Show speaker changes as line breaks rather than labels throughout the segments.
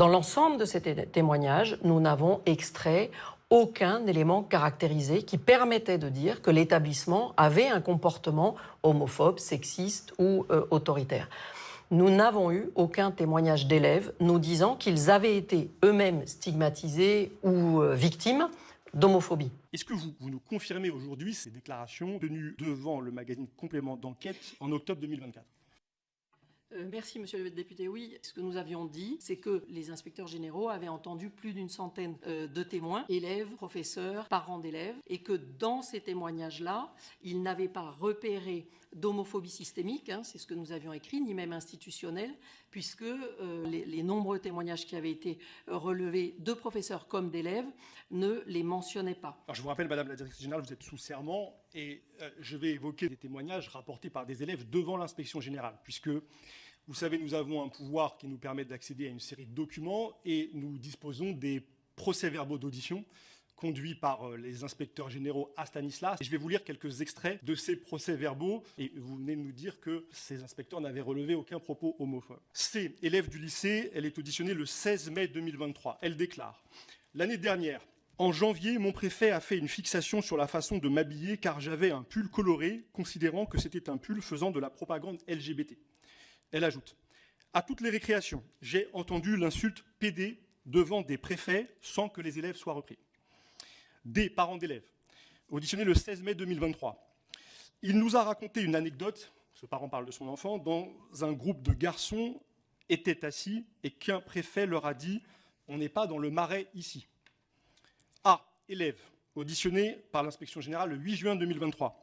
Dans l'ensemble de ces témoignages, nous n'avons extrait aucun élément caractérisé qui permettait de dire que l'établissement avait un comportement homophobe, sexiste ou autoritaire. Nous n'avons eu aucun témoignage d'élèves nous disant qu'ils avaient été eux-mêmes stigmatisés ou victimes d'homophobie.
Est-ce que vous nous confirmez aujourd'hui ces déclarations tenues devant le magazine Complément d'enquête en octobre 2024 ?
Merci, monsieur le député. Oui, ce que nous avions dit, c'est que les inspecteurs généraux avaient entendu plus d'une centaine de témoins, élèves, professeurs, parents d'élèves, et que dans ces témoignages-là, ils n'avaient pas repéré d'homophobie systémique, c'est ce que nous avions écrit, ni même institutionnelle, puisque les nombreux témoignages qui avaient été relevés de professeurs comme d'élèves ne les mentionnaient pas.
Alors je vous rappelle, Madame la Directrice Générale, vous êtes sous serment, et je vais évoquer des témoignages rapportés par des élèves devant l'inspection générale, puisque vous savez, nous avons un pouvoir qui nous permet d'accéder à une série de documents et nous disposons des procès-verbaux d'audition conduits par les inspecteurs généraux à Stanislas. Et je vais vous lire quelques extraits de ces procès-verbaux et vous venez de nous dire que ces inspecteurs n'avaient relevé aucun propos homophobe. C, élève du lycée, elle est auditionnée le 16 mai 2023. Elle déclare « L'année dernière, en janvier, mon préfet a fait une fixation sur la façon de m'habiller car j'avais un pull coloré, considérant que c'était un pull faisant de la propagande LGBT. » Elle ajoute « À toutes les récréations, j'ai entendu l'insulte PD devant des préfets sans que les élèves soient repris. » Des parents d'élèves, auditionné le 16 mai 2023. Il nous a raconté une anecdote, ce parent parle de son enfant, dans un groupe de garçons étaient assis et qu'un préfet leur a dit « On n'est pas dans le marais ici. » A, élève, auditionné par l'inspection générale le 8 juin 2023.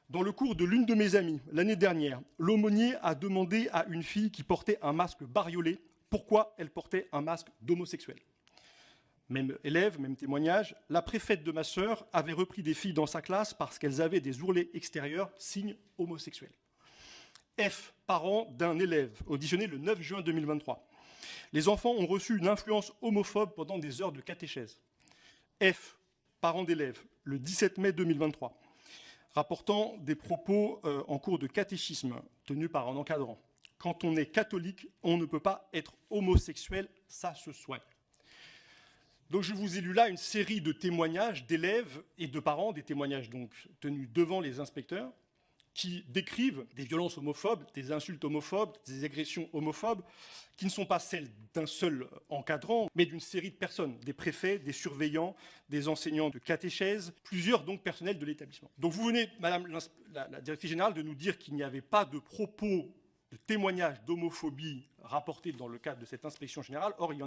Dans le cours de l'une de mes amies, l'année dernière, l'aumônier a demandé à une fille qui portait un masque bariolé pourquoi elle portait un masque d'homosexuel. Même élève, même témoignage, la préfète de ma sœur avait repris des filles dans sa classe parce qu'elles avaient des ourlets extérieurs, signe homosexuel. F, parent d'un élève, auditionné le 9 juin 2023. Les enfants ont reçu une influence homophobe pendant des heures de catéchèse. F, parent d'élève, le 17 mai 2023. Rapportant des propos en cours de catéchisme tenus par un encadrant. Quand on est catholique, on ne peut pas être homosexuel, ça se soigne. Donc je vous ai lu là une série de témoignages d'élèves et de parents, des témoignages donc tenus devant les inspecteurs, qui décrivent des violences homophobes, des insultes homophobes, des agressions homophobes, qui ne sont pas celles d'un seul encadrant, mais d'une série de personnes, des préfets, des surveillants, des enseignants de catéchèse, plusieurs donc personnels de l'établissement. Donc vous venez, Madame la Directrice Générale, de nous dire qu'il n'y avait pas de propos, de témoignages d'homophobie rapportés dans le cadre de cette inspection générale. Or, il y en